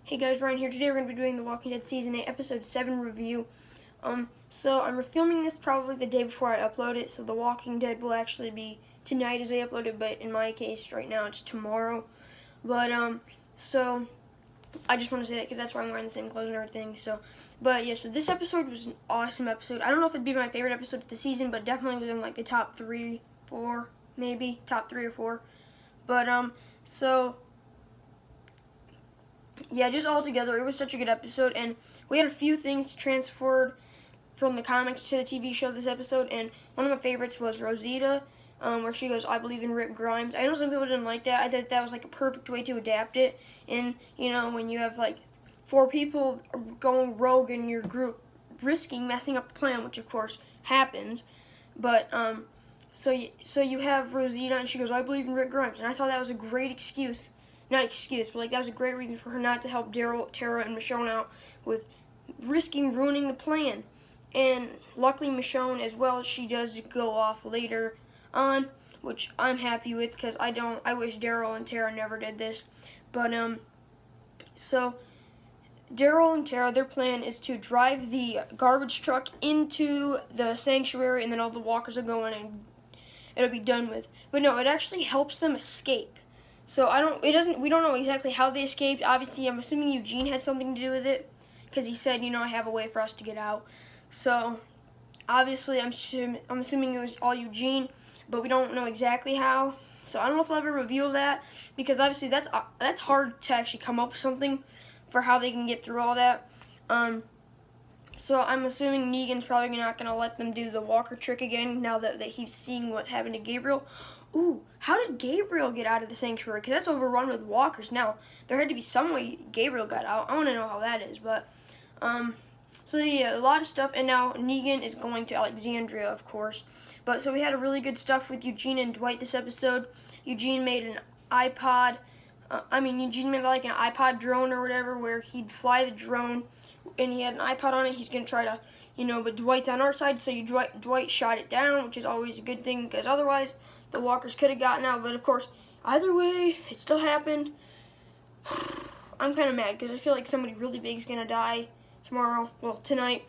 Hey guys, Ryan here. Today we're going to be doing The Walking Dead Season 8, Episode 7 review. So I'm filming this probably the day before I upload it, so The Walking Dead will actually be tonight as I upload it, but in my case, right now, it's tomorrow. But, so I just want to say that because that's why I'm wearing the same clothes and everything, so. But, yeah, so this episode was an awesome episode. I don't know if it'd be my favorite episode of the season, but definitely within, like, the top 3, 4, maybe. Top 3 or 4. But, so yeah, just all together, it was such a good episode, and we had a few things transferred from the comics to the TV show this episode, and one of my favorites was Rosita, where she goes, "I believe in Rick Grimes." I know some people didn't like that. I thought that was like a perfect way to adapt it, and, you know, when you have like 4 people going rogue in your group, risking messing up the plan, which of course happens, but, so you have Rosita, and she goes, "I believe in Rick Grimes," and I thought that was a great excuse. Not excuse, but like that was a great reason for her not to help Daryl, Tara, and Michonne out with risking ruining the plan. And luckily Michonne, as well, she does go off later on, which I'm happy with because I wish Daryl and Tara never did this. But so Daryl and Tara, their plan is to drive the garbage truck into the sanctuary, and then all the walkers will go in and it'll be done with. But no, it actually helps them escape. So we don't know exactly how they escaped. Obviously, I'm assuming Eugene had something to do with it, because he said, you know, I have a way for us to get out. So obviously, I'm assuming it was all Eugene, but we don't know exactly how. So I don't know if I'll ever reveal that, because obviously that's hard to actually come up with something for how they can get through all that. So I'm assuming Negan's probably not going to let them do the walker trick again now that he's seeing what happened to Gabriel. Ooh, how did Gabriel get out of the sanctuary? Because that's overrun with walkers now. There had to be some way Gabriel got out. I want to know how that is. But, so yeah, a lot of stuff. And now Negan is going to Alexandria, of course. But so we had a really good stuff with Eugene and Dwight this episode. Eugene made an iPod. Eugene made like an iPod drone or whatever where he'd fly the drone. And he had an iPod on it. He's going to try to, but Dwight's on our side. So Dwight shot it down, which is always a good thing because otherwise the walkers could have gotten out, but of course, either way, it still happened. I'm kind of mad because I feel like somebody really big is going to die tomorrow, well, tonight.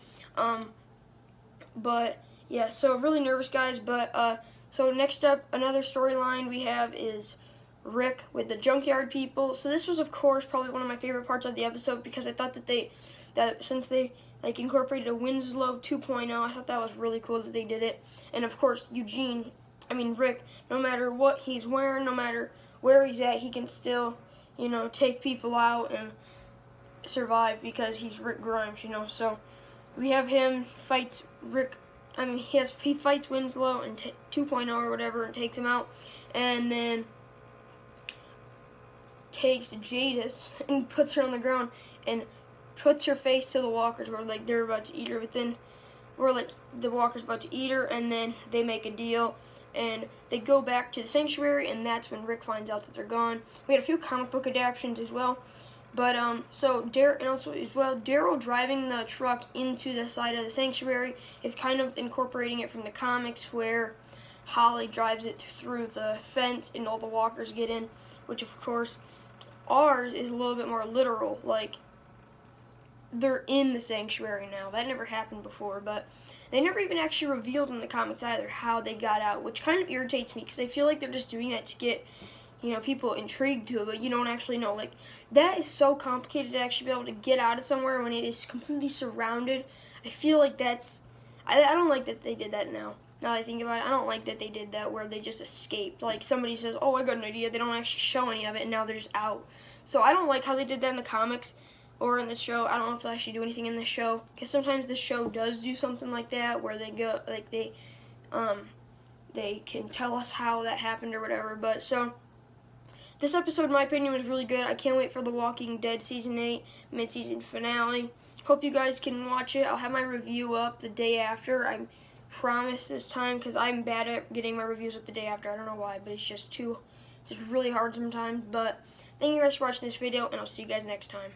But, yeah, so really nervous, guys. But, so next up, another storyline we have is Rick with the junkyard people. So this was, of course, probably one of my favorite parts of the episode because I thought that since they like incorporated a Winslow 2.0, I thought that was really cool that they did it. And, of course, Rick, no matter what he's wearing, no matter where he's at, he can still, take people out and survive because he's Rick Grimes, So we have him fights he fights Winslow and 2.0 or whatever and takes him out, and then takes Jadis and puts her on the ground and puts her face to the walkers where like they're about to eat her, but then the walker's about to eat her, and then they make a deal. And they go back to the sanctuary, and that's when Rick finds out that they're gone. We had a few comic book adaptations as well. But, Daryl driving the truck into the side of the sanctuary is kind of incorporating it from the comics where Holly drives it through the fence and all the walkers get in, which, of course, ours is a little bit more literal. Like, they're in the sanctuary now. That never happened before, but they never even actually revealed in the comics either how they got out, which kind of irritates me because I feel like they're just doing that to get, people intrigued to it, but you don't actually know. Like, that is so complicated to actually be able to get out of somewhere when it is completely surrounded. I feel like I don't like that they did that now. Now that I think about it, I don't like that they did that where they just escaped. Like, somebody says, "Oh, I got an idea." They don't actually show any of it, and now they're just out. So I don't like how they did that in the comics or in the show. I don't know if they'll actually do anything in the show, because sometimes the show does do something like that where they go, like they can tell us how that happened or whatever. But so this episode, in my opinion, was really good. I can't wait for The Walking Dead Season 8 mid-season finale. Hope you guys can watch it. I'll have my review up the day after. I promise this time, because I'm bad at getting my reviews up the day after. I don't know why, but it's just really hard sometimes. But thank you guys for watching this video, and I'll see you guys next time.